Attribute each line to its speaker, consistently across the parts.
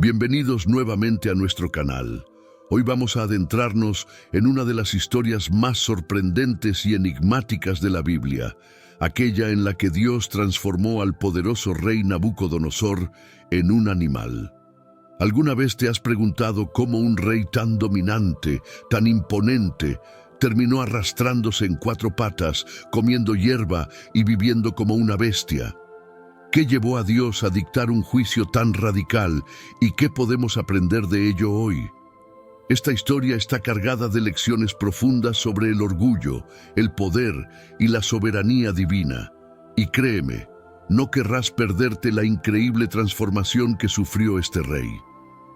Speaker 1: Bienvenidos nuevamente a nuestro canal. Hoy vamos a adentrarnos en una de las historias más sorprendentes y enigmáticas de la Biblia, aquella en la que Dios transformó al poderoso rey Nabucodonosor en un animal. ¿Alguna vez te has preguntado cómo un rey tan dominante, tan imponente, terminó arrastrándose en cuatro patas, comiendo hierba y viviendo como una bestia? ¿Qué llevó a Dios a dictar un juicio tan radical y qué podemos aprender de ello hoy? Esta historia está cargada de lecciones profundas sobre el orgullo, el poder y la soberanía divina. Y créeme, no querrás perderte la increíble transformación que sufrió este rey.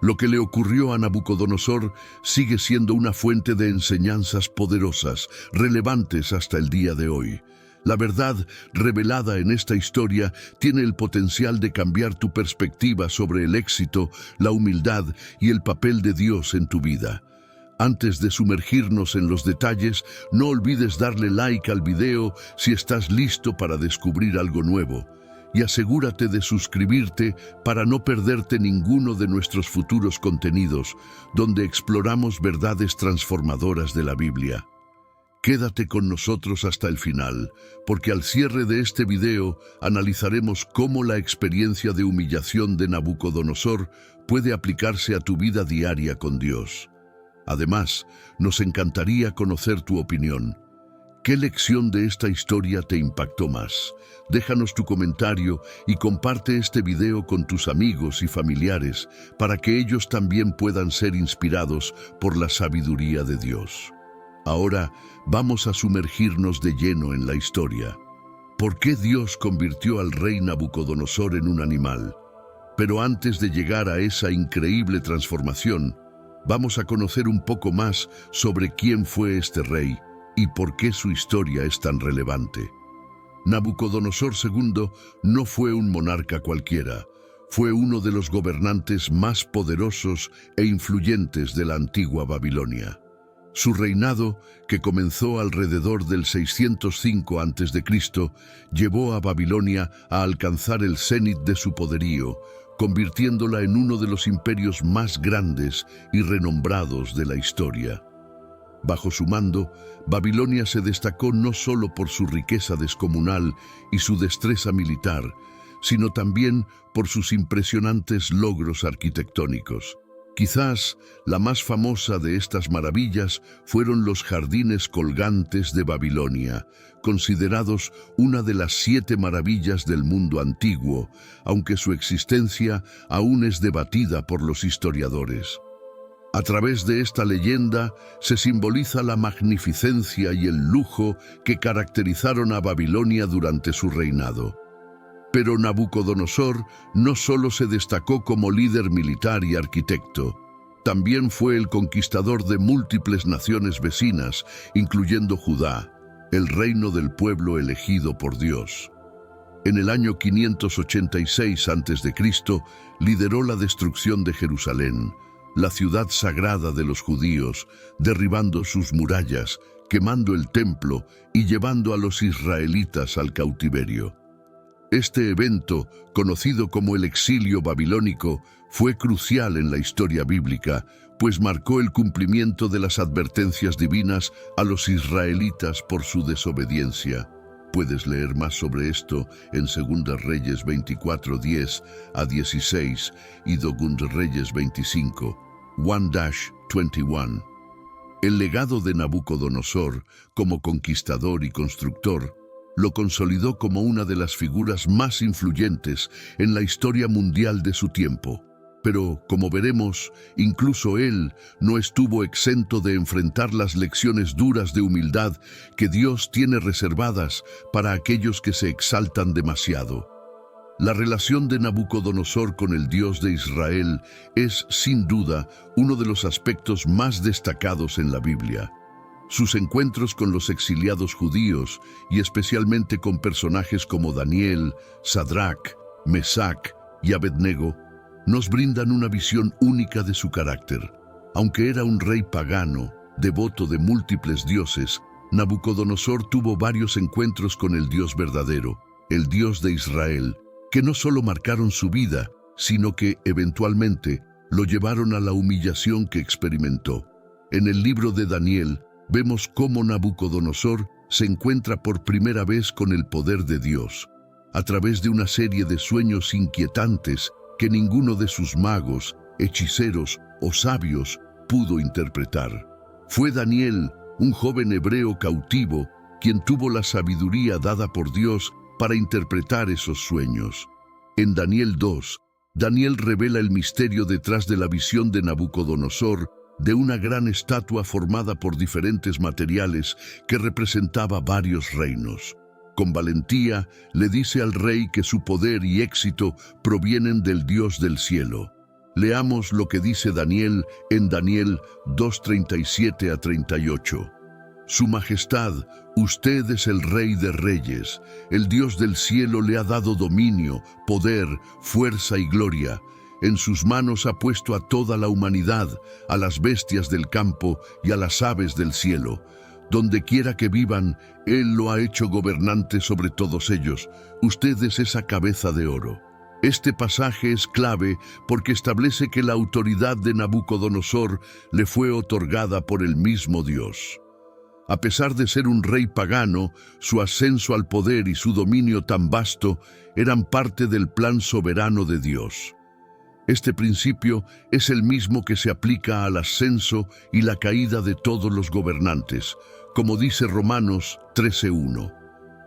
Speaker 1: Lo que le ocurrió a Nabucodonosor sigue siendo una fuente de enseñanzas poderosas, relevantes hasta el día de hoy. La verdad revelada en esta historia tiene el potencial de cambiar tu perspectiva sobre el éxito, la humildad y el papel de Dios en tu vida. Antes de sumergirnos en los detalles, no olvides darle like al video si estás listo para descubrir algo nuevo. Y asegúrate de suscribirte para no perderte ninguno de nuestros futuros contenidos, donde exploramos verdades transformadoras de la Biblia. Quédate con nosotros hasta el final, porque al cierre de este video analizaremos cómo la experiencia de humillación de Nabucodonosor puede aplicarse a tu vida diaria con Dios. Además, nos encantaría conocer tu opinión. ¿Qué lección de esta historia te impactó más? Déjanos tu comentario y comparte este video con tus amigos y familiares para que ellos también puedan ser inspirados por la sabiduría de Dios. Ahora vamos a sumergirnos de lleno en la historia. ¿Por qué Dios convirtió al rey Nabucodonosor en un animal? Pero antes de llegar a esa increíble transformación, vamos a conocer un poco más sobre quién fue este rey y por qué su historia es tan relevante. Nabucodonosor II no fue un monarca cualquiera, fue uno de los gobernantes más poderosos e influyentes de la antigua Babilonia. Su reinado, que comenzó alrededor del 605 a.C., llevó a Babilonia a alcanzar el cenit de su poderío, convirtiéndola en uno de los imperios más grandes y renombrados de la historia. Bajo su mando, Babilonia se destacó no solo por su riqueza descomunal y su destreza militar, sino también por sus impresionantes logros arquitectónicos. Quizás la más famosa de estas maravillas fueron los jardines colgantes de Babilonia, considerados una de las 7 maravillas del mundo antiguo, aunque su existencia aún es debatida por los historiadores. A través de esta leyenda se simboliza la magnificencia y el lujo que caracterizaron a Babilonia durante su reinado. Pero Nabucodonosor no solo se destacó como líder militar y arquitecto, también fue el conquistador de múltiples naciones vecinas, incluyendo Judá, el reino del pueblo elegido por Dios. En el año 586 a.C., lideró la destrucción de Jerusalén, la ciudad sagrada de los judíos, derribando sus murallas, quemando el templo y llevando a los israelitas al cautiverio. Este evento, conocido como el exilio babilónico, fue crucial en la historia bíblica, pues marcó el cumplimiento de las advertencias divinas a los israelitas por su desobediencia. Puedes leer más sobre esto en 2 Reyes 24, 10 a 16 y 2 Reyes 25, 1-21. El legado de Nabucodonosor como conquistador y constructor lo consolidó como una de las figuras más influyentes en la historia mundial de su tiempo. Pero, como veremos, incluso él no estuvo exento de enfrentar las lecciones duras de humildad que Dios tiene reservadas para aquellos que se exaltan demasiado. La relación de Nabucodonosor con el Dios de Israel es, sin duda, uno de los aspectos más destacados en la Biblia. Sus encuentros con los exiliados judíos, y especialmente con personajes como Daniel, Sadrach, Mesac y Abednego, nos brindan una visión única de su carácter. Aunque era un rey pagano, devoto de múltiples dioses, Nabucodonosor tuvo varios encuentros con el Dios verdadero, el Dios de Israel, que no solo marcaron su vida, sino que, eventualmente, lo llevaron a la humillación que experimentó. En el libro de Daniel vemos cómo Nabucodonosor se encuentra por primera vez con el poder de Dios, a través de una serie de sueños inquietantes que ninguno de sus magos, hechiceros o sabios pudo interpretar. Fue Daniel, un joven hebreo cautivo, quien tuvo la sabiduría dada por Dios para interpretar esos sueños. En Daniel 2, Daniel revela el misterio detrás de la visión de Nabucodonosor de una gran estatua formada por diferentes materiales que representaba varios reinos. Con valentía le dice al rey que su poder y éxito provienen del Dios del cielo. Leamos lo que dice Daniel en Daniel 2:37 a 38. Su Majestad, usted es el Rey de Reyes. El Dios del cielo le ha dado dominio, poder, fuerza y gloria. En sus manos ha puesto a toda la humanidad, a las bestias del campo y a las aves del cielo. Donde quiera que vivan, Él lo ha hecho gobernante sobre todos ellos. Usted es esa cabeza de oro. Este pasaje es clave porque establece que la autoridad de Nabucodonosor le fue otorgada por el mismo Dios. A pesar de ser un rey pagano, su ascenso al poder y su dominio tan vasto eran parte del plan soberano de Dios. Este principio es el mismo que se aplica al ascenso y la caída de todos los gobernantes, como dice Romanos 13:1.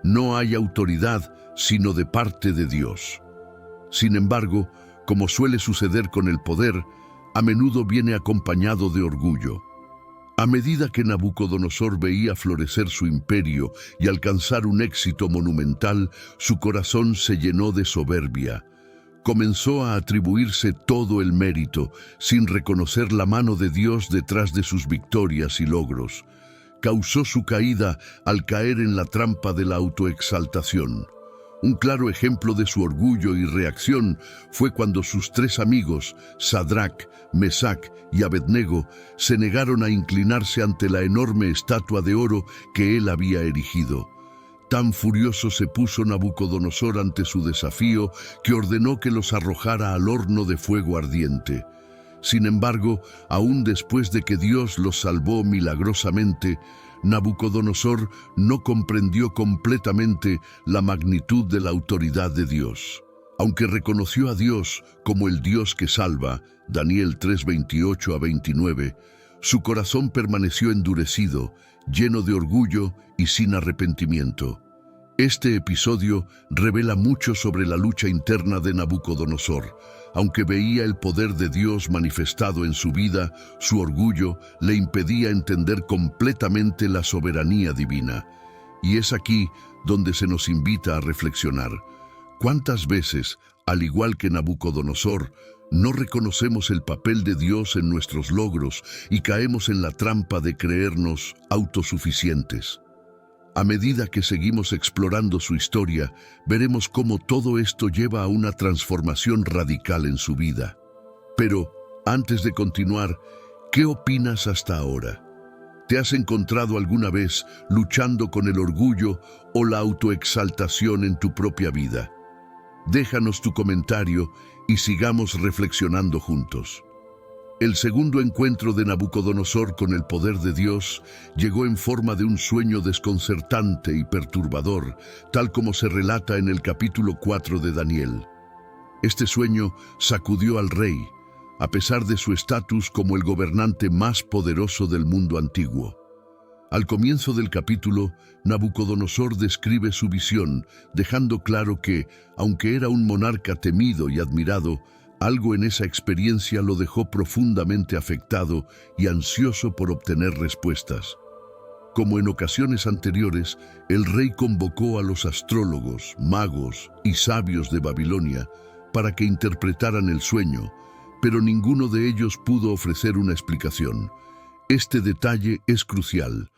Speaker 1: No hay autoridad sino de parte de Dios. Sin embargo, como suele suceder con el poder, a menudo viene acompañado de orgullo. A medida que Nabucodonosor veía florecer su imperio y alcanzar un éxito monumental, su corazón se llenó de soberbia. Comenzó a atribuirse todo el mérito, sin reconocer la mano de Dios detrás de sus victorias y logros. Causó su caída al caer en la trampa de la autoexaltación. Un claro ejemplo de su orgullo y reacción fue cuando sus tres amigos, Sadrac, Mesac y Abednego, se negaron a inclinarse ante la enorme estatua de oro que él había erigido. Tan furioso se puso Nabucodonosor ante su desafío que ordenó que los arrojara al horno de fuego ardiente. Sin embargo, aún después de que Dios los salvó milagrosamente, Nabucodonosor no comprendió completamente la magnitud de la autoridad de Dios. Aunque reconoció a Dios como el Dios que salva, Daniel 3:28 a 29, su corazón permaneció endurecido, lleno de orgullo y sin arrepentimiento. Este episodio revela mucho sobre la lucha interna de Nabucodonosor. Aunque veía el poder de Dios manifestado en su vida, su orgullo le impedía entender completamente la soberanía divina. Y es aquí donde se nos invita a reflexionar. ¿Cuántas veces, al igual que Nabucodonosor, no reconocemos el papel de Dios en nuestros logros y caemos en la trampa de creernos autosuficientes? A medida que seguimos explorando su historia, veremos cómo todo esto lleva a una transformación radical en su vida. Pero, antes de continuar, ¿qué opinas hasta ahora? ¿Te has encontrado alguna vez luchando con el orgullo o la autoexaltación en tu propia vida? Déjanos tu comentario y sigamos reflexionando juntos. El segundo encuentro de Nabucodonosor con el poder de Dios llegó en forma de un sueño desconcertante y perturbador, tal como se relata en el capítulo 4 de Daniel. Este sueño sacudió al rey, a pesar de su estatus como el gobernante más poderoso del mundo antiguo. Al comienzo del capítulo, Nabucodonosor describe su visión, dejando claro que, aunque era un monarca temido y admirado, algo en esa experiencia lo dejó profundamente afectado y ansioso por obtener respuestas. Como en ocasiones anteriores, el rey convocó a los astrólogos, magos y sabios de Babilonia para que interpretaran el sueño, pero ninguno de ellos pudo ofrecer una explicación. Este detalle es crucial.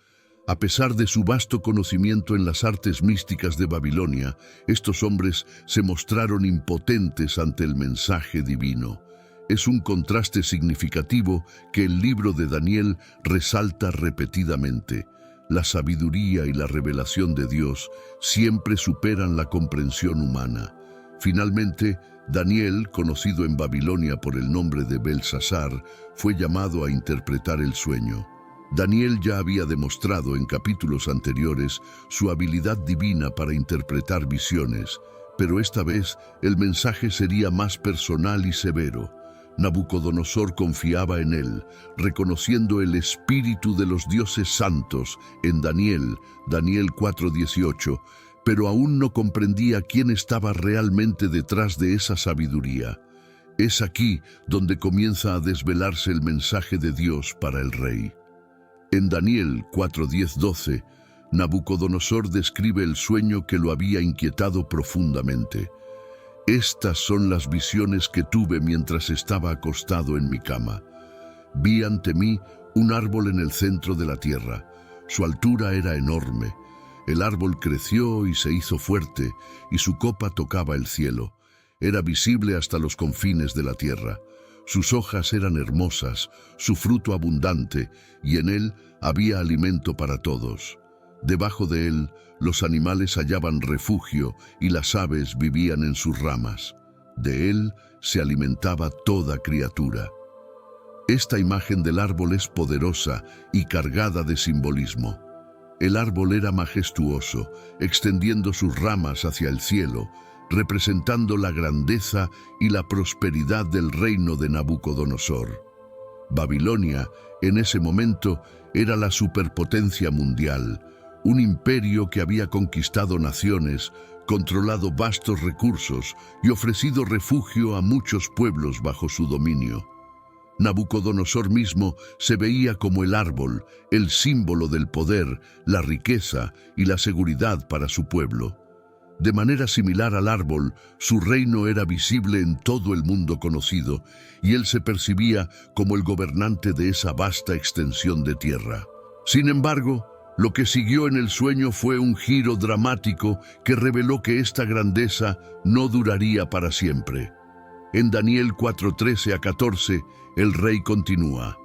Speaker 1: A pesar de su vasto conocimiento en las artes místicas de Babilonia, estos hombres se mostraron impotentes ante el mensaje divino. Es un contraste significativo que el libro de Daniel resalta repetidamente. La sabiduría y la revelación de Dios siempre superan la comprensión humana. Finalmente, Daniel, conocido en Babilonia por el nombre de Belsasar, fue llamado a interpretar el sueño. Daniel ya había demostrado en capítulos anteriores su habilidad divina para interpretar visiones, pero esta vez el mensaje sería más personal y severo. Nabucodonosor confiaba en él, reconociendo el espíritu de los dioses santos en Daniel 4:18, pero aún no comprendía quién estaba realmente detrás de esa sabiduría. Es aquí donde comienza a desvelarse el mensaje de Dios para el rey. En Daniel 4:10-12, Nabucodonosor describe el sueño que lo había inquietado profundamente. Estas son las visiones que tuve mientras estaba acostado en mi cama. Vi ante mí un árbol en el centro de la tierra. Su altura era enorme. El árbol creció y se hizo fuerte, y su copa tocaba el cielo. Era visible hasta los confines de la tierra. Sus hojas eran hermosas, su fruto abundante, y en él había alimento para todos. Debajo de él, los animales hallaban refugio y las aves vivían en sus ramas. De él se alimentaba toda criatura. Esta imagen del árbol es poderosa y cargada de simbolismo. El árbol era majestuoso, extendiendo sus ramas hacia el cielo, representando la grandeza y la prosperidad del reino de Nabucodonosor. Babilonia, en ese momento, era la superpotencia mundial, un imperio que había conquistado naciones, controlado vastos recursos y ofrecido refugio a muchos pueblos bajo su dominio. Nabucodonosor mismo se veía como el árbol, el símbolo del poder, la riqueza y la seguridad para su pueblo. De manera similar al árbol, su reino era visible en todo el mundo conocido, y él se percibía como el gobernante de esa vasta extensión de tierra. Sin embargo, lo que siguió en el sueño fue un giro dramático que reveló que esta grandeza no duraría para siempre. En Daniel 4:13-14, el rey continúa: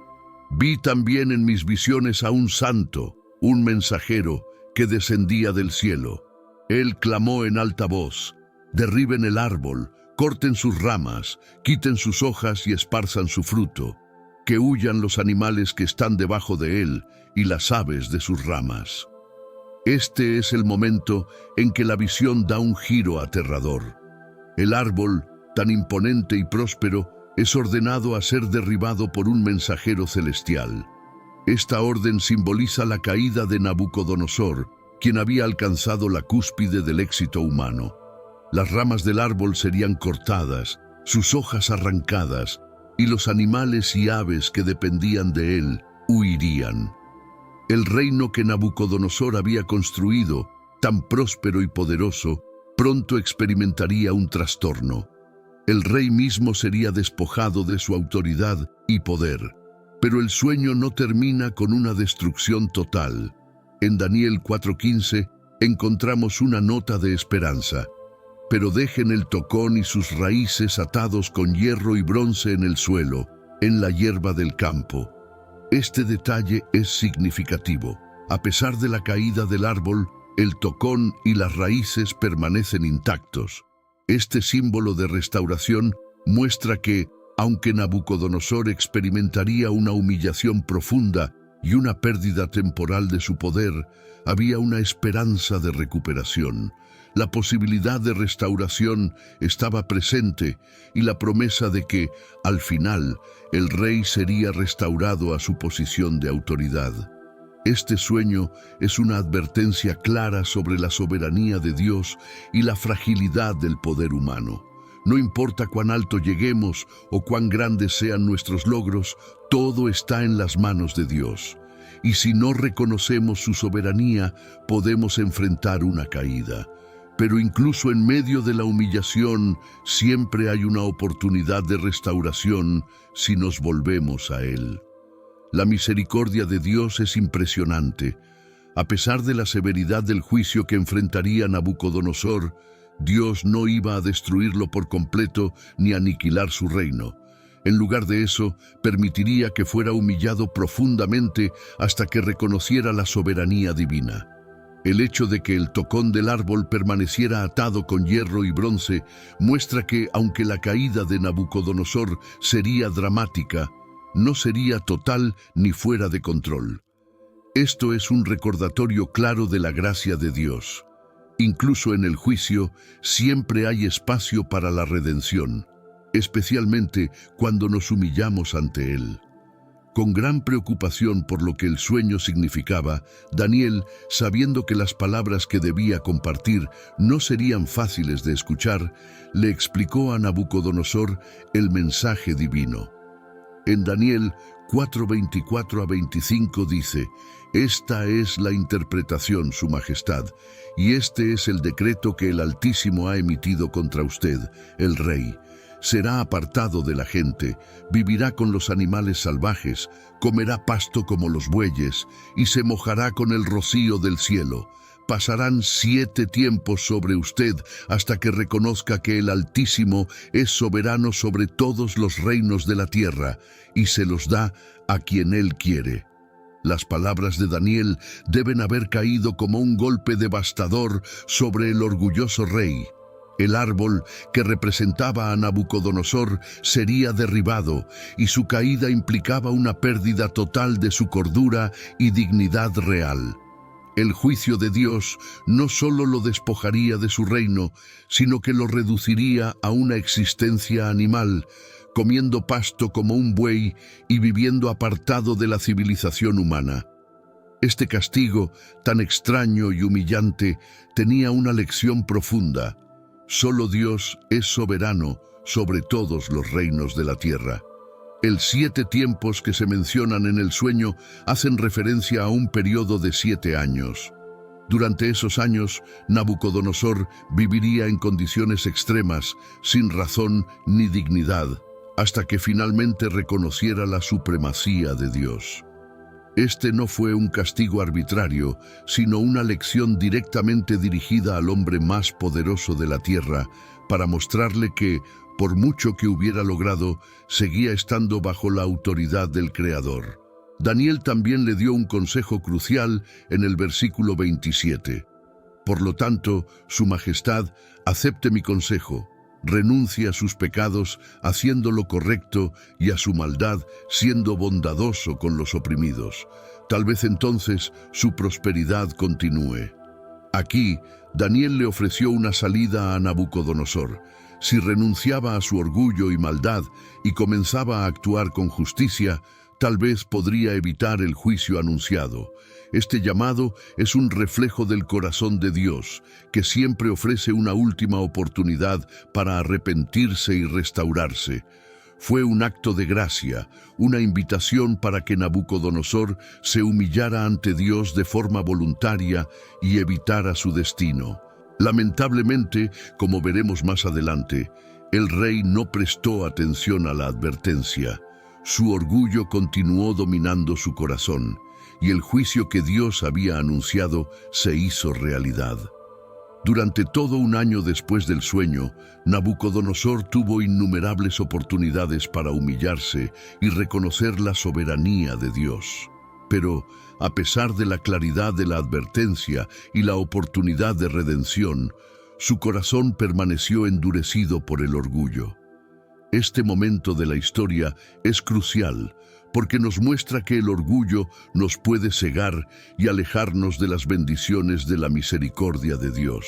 Speaker 1: Vi también en mis visiones a un santo, un mensajero, que descendía del cielo. Él clamó en alta voz: derriben el árbol, corten sus ramas, quiten sus hojas y esparzan su fruto. Que huyan los animales que están debajo de él y las aves de sus ramas. Este es el momento en que la visión da un giro aterrador. El árbol, tan imponente y próspero, es ordenado a ser derribado por un mensajero celestial. Esta orden simboliza la caída de Nabucodonosor, quien había alcanzado la cúspide del éxito humano. Las ramas del árbol serían cortadas, sus hojas arrancadas, y los animales y aves que dependían de él huirían. El reino que Nabucodonosor había construido, tan próspero y poderoso, pronto experimentaría un trastorno. El rey mismo sería despojado de su autoridad y poder. Pero el sueño no termina con una destrucción total. En Daniel 4:15 encontramos una nota de esperanza. Pero dejen el tocón y sus raíces atados con hierro y bronce en el suelo, en la hierba del campo. Este detalle es significativo. A pesar de la caída del árbol, el tocón y las raíces permanecen intactos. Este símbolo de restauración muestra que, aunque Nabucodonosor experimentaría una humillación profunda y una pérdida temporal de su poder, había una esperanza de recuperación. La posibilidad de restauración estaba presente y la promesa de que, al final, el rey sería restaurado a su posición de autoridad. Este sueño es una advertencia clara sobre la soberanía de Dios y la fragilidad del poder humano. No importa cuán alto lleguemos o cuán grandes sean nuestros logros, todo está en las manos de Dios. Y si no reconocemos su soberanía, podemos enfrentar una caída. Pero incluso en medio de la humillación, siempre hay una oportunidad de restauración si nos volvemos a Él. La misericordia de Dios es impresionante. A pesar de la severidad del juicio que enfrentaría Nabucodonosor, Dios no iba a destruirlo por completo ni aniquilar su reino. En lugar de eso, permitiría que fuera humillado profundamente hasta que reconociera la soberanía divina. El hecho de que el tocón del árbol permaneciera atado con hierro y bronce muestra que, aunque la caída de Nabucodonosor sería dramática, no sería total ni fuera de control. Esto es un recordatorio claro de la gracia de Dios. Incluso en el juicio, siempre hay espacio para la redención, especialmente cuando nos humillamos ante Él. Con gran preocupación por lo que el sueño significaba, Daniel, sabiendo que las palabras que debía compartir no serían fáciles de escuchar, le explicó a Nabucodonosor el mensaje divino. En Daniel 4:24-25 dice: «Esta es la interpretación, Su Majestad, y este es el decreto que el Altísimo ha emitido contra usted, el rey. Será apartado de la gente, vivirá con los animales salvajes, comerá pasto como los bueyes, y se mojará con el rocío del cielo. Pasarán 7 tiempos sobre usted hasta que reconozca que el Altísimo es soberano sobre todos los reinos de la tierra, y se los da a quien Él quiere». Las palabras de Daniel deben haber caído como un golpe devastador sobre el orgulloso rey. El árbol que representaba a Nabucodonosor sería derribado, y su caída implicaba una pérdida total de su cordura y dignidad real. El juicio de Dios no solo lo despojaría de su reino, sino que lo reduciría a una existencia animal, comiendo pasto como un buey y viviendo apartado de la civilización humana. Este castigo, tan extraño y humillante, tenía una lección profunda. Solo Dios es soberano sobre todos los reinos de la tierra. El 7 tiempos que se mencionan en el sueño hacen referencia a un periodo de 7 años. Durante esos años, Nabucodonosor viviría en condiciones extremas, sin razón ni dignidad, hasta que finalmente reconociera la supremacía de Dios. Este no fue un castigo arbitrario, sino una lección directamente dirigida al hombre más poderoso de la tierra, para mostrarle que, por mucho que hubiera logrado, seguía estando bajo la autoridad del Creador. Daniel también le dio un consejo crucial en el versículo 27. «Por lo tanto, Su Majestad, acepte mi consejo. Renuncie a sus pecados haciendo lo correcto y a su maldad siendo bondadoso con los oprimidos. Tal vez entonces su prosperidad continúe». Aquí, Daniel le ofreció una salida a Nabucodonosor. Si renunciaba a su orgullo y maldad y comenzaba a actuar con justicia, tal vez podría evitar el juicio anunciado. Este llamado es un reflejo del corazón de Dios, que siempre ofrece una última oportunidad para arrepentirse y restaurarse. Fue un acto de gracia, una invitación para que Nabucodonosor se humillara ante Dios de forma voluntaria y evitara su destino. Lamentablemente, como veremos más adelante, el rey no prestó atención a la advertencia. Su orgullo continuó dominando su corazón, y el juicio que Dios había anunciado se hizo realidad. Durante todo un año después del sueño, Nabucodonosor tuvo innumerables oportunidades para humillarse y reconocer la soberanía de Dios. Pero, a pesar de la claridad de la advertencia y la oportunidad de redención, su corazón permaneció endurecido por el orgullo. Este momento de la historia es crucial porque nos muestra que el orgullo nos puede cegar y alejarnos de las bendiciones de la misericordia de Dios.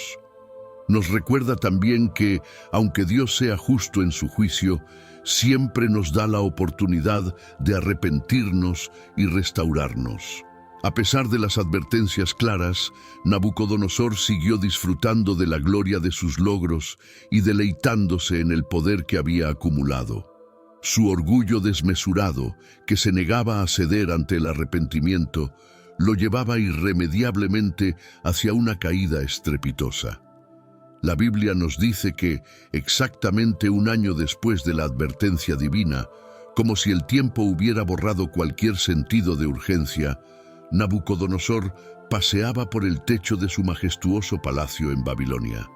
Speaker 1: Nos recuerda también que, aunque Dios sea justo en su juicio, siempre nos da la oportunidad de arrepentirnos y restaurarnos. A pesar de las advertencias claras, Nabucodonosor siguió disfrutando de la gloria de sus logros y deleitándose en el poder que había acumulado. Su orgullo desmesurado, que se negaba a ceder ante el arrepentimiento, lo llevaba irremediablemente hacia una caída estrepitosa. La Biblia nos dice que, exactamente un año después de la advertencia divina, como si el tiempo hubiera borrado cualquier sentido de urgencia, Nabucodonosor paseaba por el techo de su majestuoso palacio en Babilonia.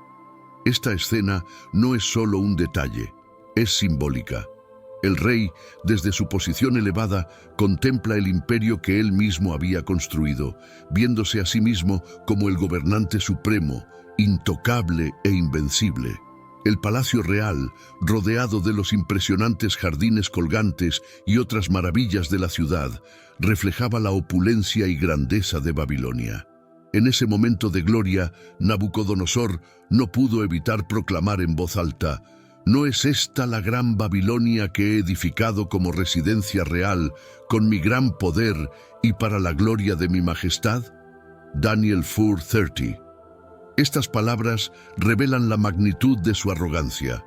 Speaker 1: Esta escena no es solo un detalle, es simbólica. El rey, desde su posición elevada, contempla el imperio que él mismo había construido, viéndose a sí mismo como el gobernante supremo, intocable e invencible. El palacio real, rodeado de los impresionantes jardines colgantes y otras maravillas de la ciudad, reflejaba la opulencia y grandeza de Babilonia. En ese momento de gloria, Nabucodonosor no pudo evitar proclamar en voz alta: ¿no es esta la gran Babilonia que he edificado como residencia real, con mi gran poder y para la gloria de mi majestad? Daniel 4:30. Estas palabras revelan la magnitud de su arrogancia.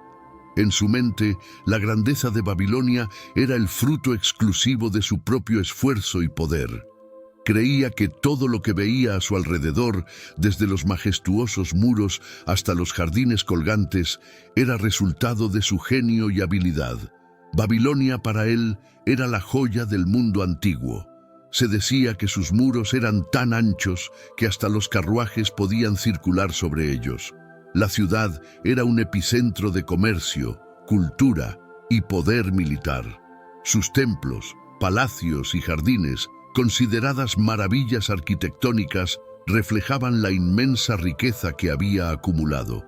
Speaker 1: En su mente, la grandeza de Babilonia era el fruto exclusivo de su propio esfuerzo y poder. Creía que todo lo que veía a su alrededor, desde los majestuosos muros hasta los jardines colgantes, era resultado de su genio y habilidad. Babilonia para él era la joya del mundo antiguo. Se decía que sus muros eran tan anchos que hasta los carruajes podían circular sobre ellos. La ciudad era un epicentro de comercio, cultura y poder militar. Sus templos, palacios y jardines, consideradas maravillas arquitectónicas, reflejaban la inmensa riqueza que había acumulado.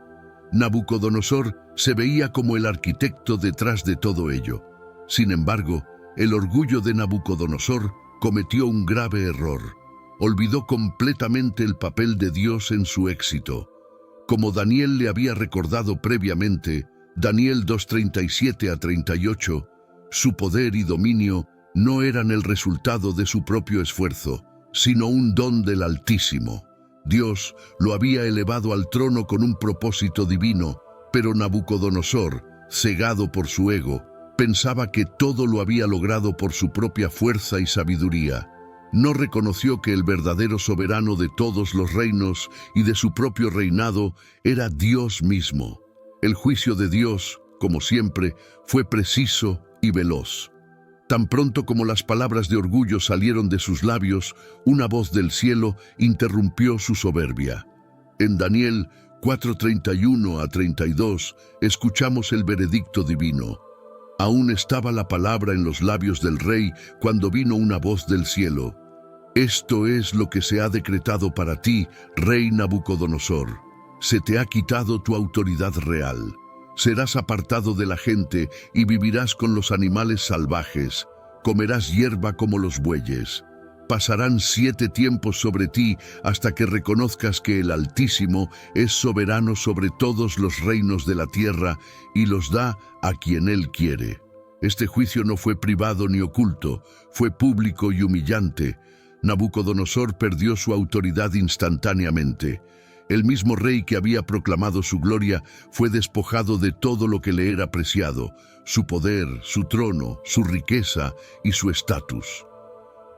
Speaker 1: Nabucodonosor se veía como el arquitecto detrás de todo ello. Sin embargo, el orgullo de Nabucodonosor cometió un grave error. Olvidó completamente el papel de Dios en su éxito. Como Daniel le había recordado previamente, Daniel 2:37-38, su poder y dominio no eran el resultado de su propio esfuerzo, sino un don del Altísimo. Dios lo había elevado al trono con un propósito divino, pero Nabucodonosor, cegado por su ego, pensaba que todo lo había logrado por su propia fuerza y sabiduría. No reconoció que el verdadero soberano de todos los reinos y de su propio reinado era Dios mismo. El juicio de Dios, como siempre, fue preciso y veloz. Tan pronto como las palabras de orgullo salieron de sus labios, una voz del cielo interrumpió su soberbia. En Daniel 4:31-32 escuchamos el veredicto divino. Aún estaba la palabra en los labios del rey cuando vino una voz del cielo. Esto es lo que se ha decretado para ti, rey Nabucodonosor. Se te ha quitado tu autoridad real. Serás apartado de la gente y vivirás con los animales salvajes. Comerás hierba como los bueyes. Pasarán 7 tiempos sobre ti hasta que reconozcas que el Altísimo es soberano sobre todos los reinos de la tierra y los da a quien Él quiere. Este juicio no fue privado ni oculto, fue público y humillante. Nabucodonosor perdió su autoridad instantáneamente. El mismo rey que había proclamado su gloria fue despojado de todo lo que le era preciado, su poder, su trono, su riqueza y su estatus.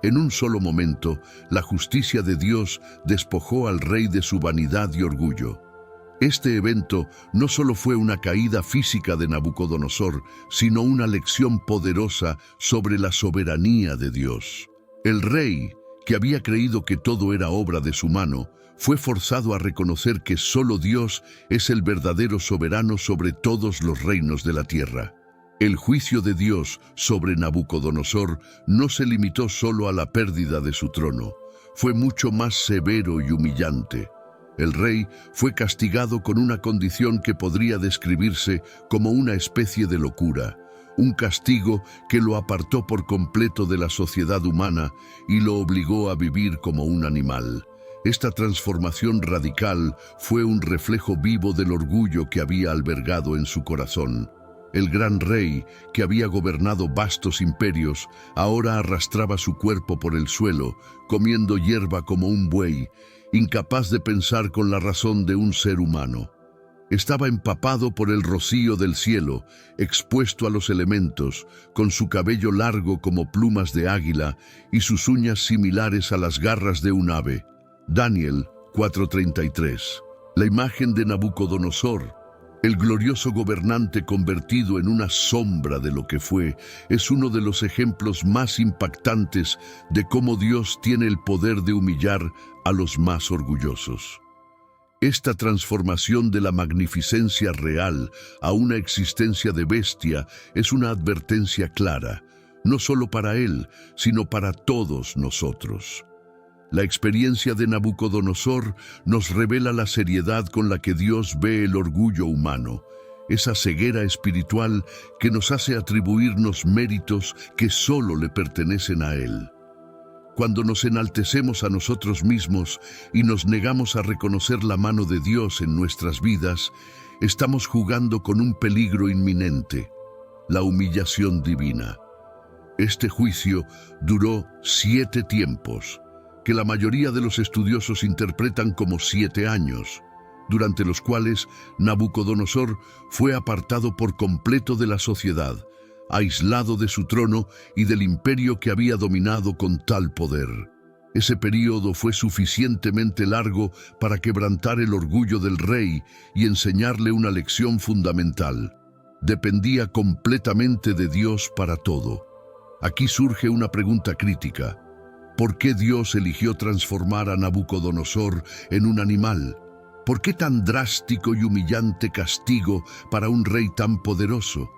Speaker 1: En un solo momento, la justicia de Dios despojó al rey de su vanidad y orgullo. Este evento no solo fue una caída física de Nabucodonosor, sino una lección poderosa sobre la soberanía de Dios. El rey, que había creído que todo era obra de su mano, fue forzado a reconocer que solo Dios es el verdadero soberano sobre todos los reinos de la tierra. El juicio de Dios sobre Nabucodonosor no se limitó solo a la pérdida de su trono, fue mucho más severo y humillante. El rey fue castigado con una condición que podría describirse como una especie de locura, un castigo que lo apartó por completo de la sociedad humana y lo obligó a vivir como un animal. Esta transformación radical fue un reflejo vivo del orgullo que había albergado en su corazón. El gran rey, que había gobernado vastos imperios, ahora arrastraba su cuerpo por el suelo, comiendo hierba como un buey, incapaz de pensar con la razón de un ser humano. Estaba empapado por el rocío del cielo, expuesto a los elementos, con su cabello largo como plumas de águila y sus uñas similares a las garras de un ave. Daniel 4:33. La imagen de Nabucodonosor, el glorioso gobernante convertido en una sombra de lo que fue, es uno de los ejemplos más impactantes de cómo Dios tiene el poder de humillar a los más orgullosos. Esta transformación de la magnificencia real a una existencia de bestia es una advertencia clara, no solo para él, sino para todos nosotros. La experiencia de Nabucodonosor nos revela la seriedad con la que Dios ve el orgullo humano, esa ceguera espiritual que nos hace atribuirnos méritos que solo le pertenecen a Él. Cuando nos enaltecemos a nosotros mismos y nos negamos a reconocer la mano de Dios en nuestras vidas, estamos jugando con un peligro inminente, la humillación divina. Este juicio duró 7 tiempos, que la mayoría de los estudiosos interpretan como 7 años, durante los cuales Nabucodonosor fue apartado por completo de la sociedad, aislado de su trono y del imperio que había dominado con tal poder. Ese período fue suficientemente largo para quebrantar el orgullo del rey y enseñarle una lección fundamental. Dependía completamente de Dios para todo. Aquí surge una pregunta crítica. ¿Por qué Dios eligió transformar a Nabucodonosor en un animal? ¿Por qué tan drástico y humillante castigo para un rey tan poderoso?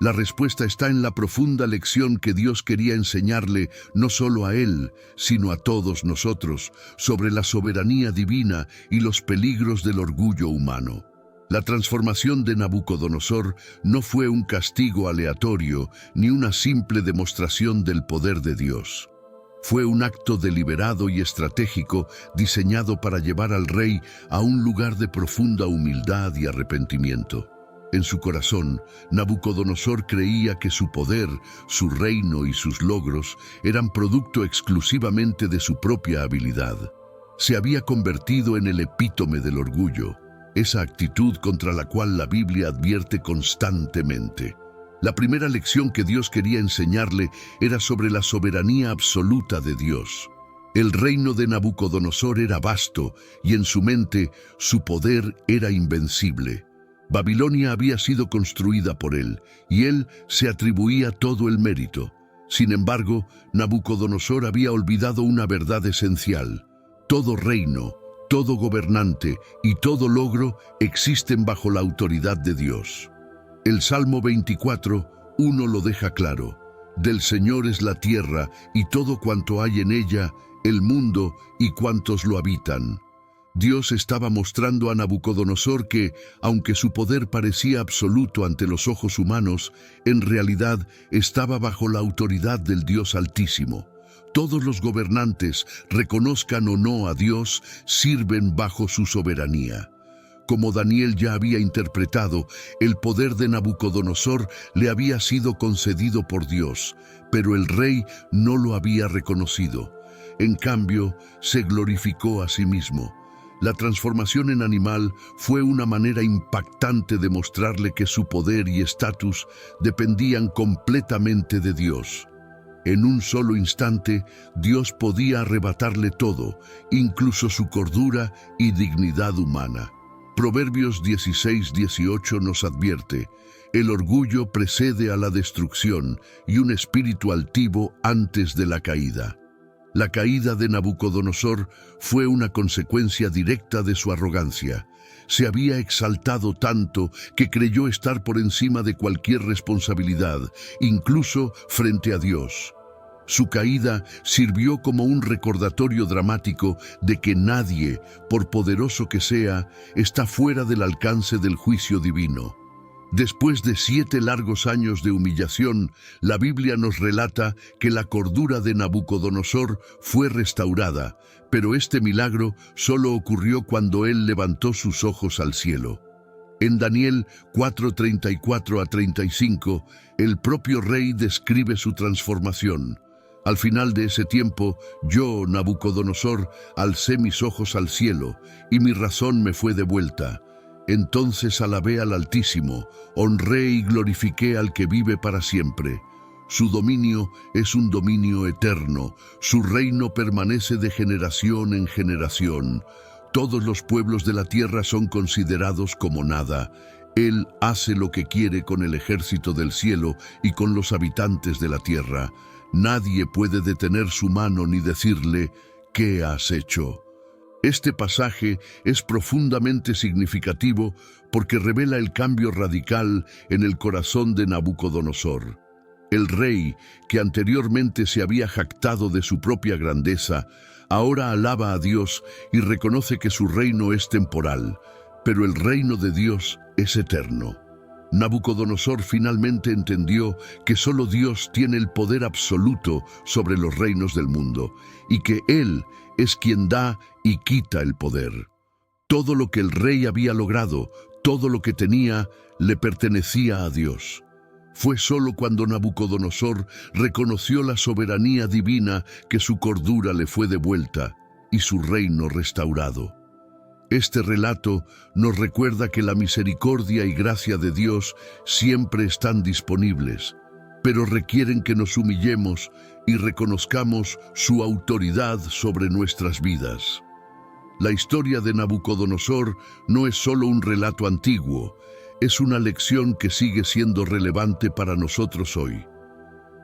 Speaker 1: La respuesta está en la profunda lección que Dios quería enseñarle no solo a él, sino a todos nosotros, sobre la soberanía divina y los peligros del orgullo humano. La transformación de Nabucodonosor no fue un castigo aleatorio ni una simple demostración del poder de Dios. Fue un acto deliberado y estratégico diseñado para llevar al rey a un lugar de profunda humildad y arrepentimiento. En su corazón, Nabucodonosor creía que su poder, su reino y sus logros eran producto exclusivamente de su propia habilidad. Se había convertido en el epítome del orgullo, esa actitud contra la cual la Biblia advierte constantemente. La primera lección que Dios quería enseñarle era sobre la soberanía absoluta de Dios. El reino de Nabucodonosor era vasto y en su mente su poder era invencible. Babilonia había sido construida por él, y él se atribuía todo el mérito. Sin embargo, Nabucodonosor había olvidado una verdad esencial. Todo reino, todo gobernante y todo logro existen bajo la autoridad de Dios. El Salmo 24:1 lo deja claro. Del Señor es la tierra y todo cuanto hay en ella, el mundo y cuantos lo habitan. Dios estaba mostrando a Nabucodonosor que, aunque su poder parecía absoluto ante los ojos humanos, en realidad estaba bajo la autoridad del Dios Altísimo. Todos los gobernantes, reconozcan o no a Dios, sirven bajo su soberanía. Como Daniel ya había interpretado, el poder de Nabucodonosor le había sido concedido por Dios, pero el rey no lo había reconocido. En cambio, se glorificó a sí mismo. La transformación en animal fue una manera impactante de mostrarle que su poder y estatus dependían completamente de Dios. En un solo instante, Dios podía arrebatarle todo, incluso su cordura y dignidad humana. Proverbios 16:18 nos advierte: el orgullo precede a la destrucción y un espíritu altivo antes de la caída. La caída de Nabucodonosor fue una consecuencia directa de su arrogancia. Se había exaltado tanto que creyó estar por encima de cualquier responsabilidad, incluso frente a Dios. Su caída sirvió como un recordatorio dramático de que nadie, por poderoso que sea, está fuera del alcance del juicio divino. Después de 7 largos años de humillación, la Biblia nos relata que la cordura de Nabucodonosor fue restaurada, pero este milagro solo ocurrió cuando él levantó sus ojos al cielo. En Daniel 4:34-35, el propio rey describe su transformación. Al final de ese tiempo, yo, Nabucodonosor, alcé mis ojos al cielo, y mi razón me fue devuelta. Entonces alabé al Altísimo, honré y glorifiqué al que vive para siempre. Su dominio es un dominio eterno, su reino permanece de generación en generación. Todos los pueblos de la tierra son considerados como nada. Él hace lo que quiere con el ejército del cielo y con los habitantes de la tierra. Nadie puede detener su mano ni decirle: ¿qué has hecho? Este pasaje es profundamente significativo porque revela el cambio radical en el corazón de Nabucodonosor. El rey, que anteriormente se había jactado de su propia grandeza, ahora alaba a Dios y reconoce que su reino es temporal, pero el reino de Dios es eterno. Nabucodonosor finalmente entendió que solo Dios tiene el poder absoluto sobre los reinos del mundo y que Él es quien da y quita el poder. Todo lo que el rey había logrado, todo lo que tenía, le pertenecía a Dios. Fue solo cuando Nabucodonosor reconoció la soberanía divina que su cordura le fue devuelta y su reino restaurado. Este relato nos recuerda que la misericordia y gracia de Dios siempre están disponibles, pero requieren que nos humillemos y reconozcamos su autoridad sobre nuestras vidas. La historia de Nabucodonosor no es solo un relato antiguo, es una lección que sigue siendo relevante para nosotros hoy.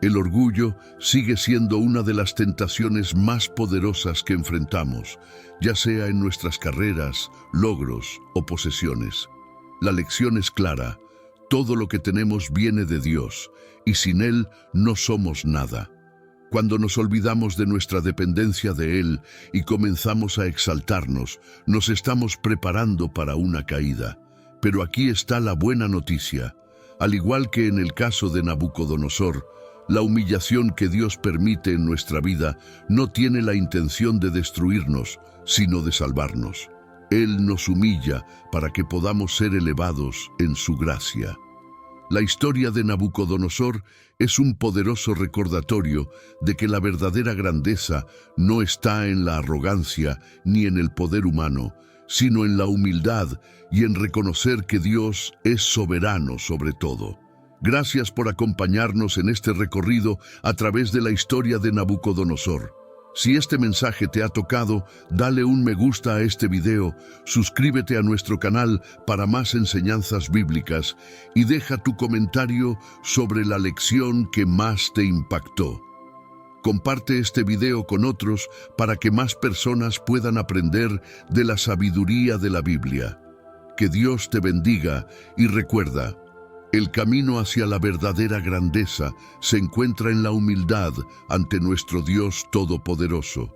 Speaker 1: El orgullo sigue siendo una de las tentaciones más poderosas que enfrentamos, ya sea en nuestras carreras, logros o posesiones. La lección es clara: todo lo que tenemos viene de Dios, y sin Él no somos nada. Cuando nos olvidamos de nuestra dependencia de Él y comenzamos a exaltarnos, nos estamos preparando para una caída. Pero aquí está la buena noticia. Al igual que en el caso de Nabucodonosor, la humillación que Dios permite en nuestra vida no tiene la intención de destruirnos, sino de salvarnos. Él nos humilla para que podamos ser elevados en su gracia. La historia de Nabucodonosor es un poderoso recordatorio de que la verdadera grandeza no está en la arrogancia ni en el poder humano, sino en la humildad y en reconocer que Dios es soberano sobre todo. Gracias por acompañarnos en este recorrido a través de la historia de Nabucodonosor. Si este mensaje te ha tocado, dale un me gusta a este video, suscríbete a nuestro canal para más enseñanzas bíblicas y deja tu comentario sobre la lección que más te impactó. Comparte este video con otros para que más personas puedan aprender de la sabiduría de la Biblia. Que Dios te bendiga y recuerda: el camino hacia la verdadera grandeza se encuentra en la humildad ante nuestro Dios Todopoderoso.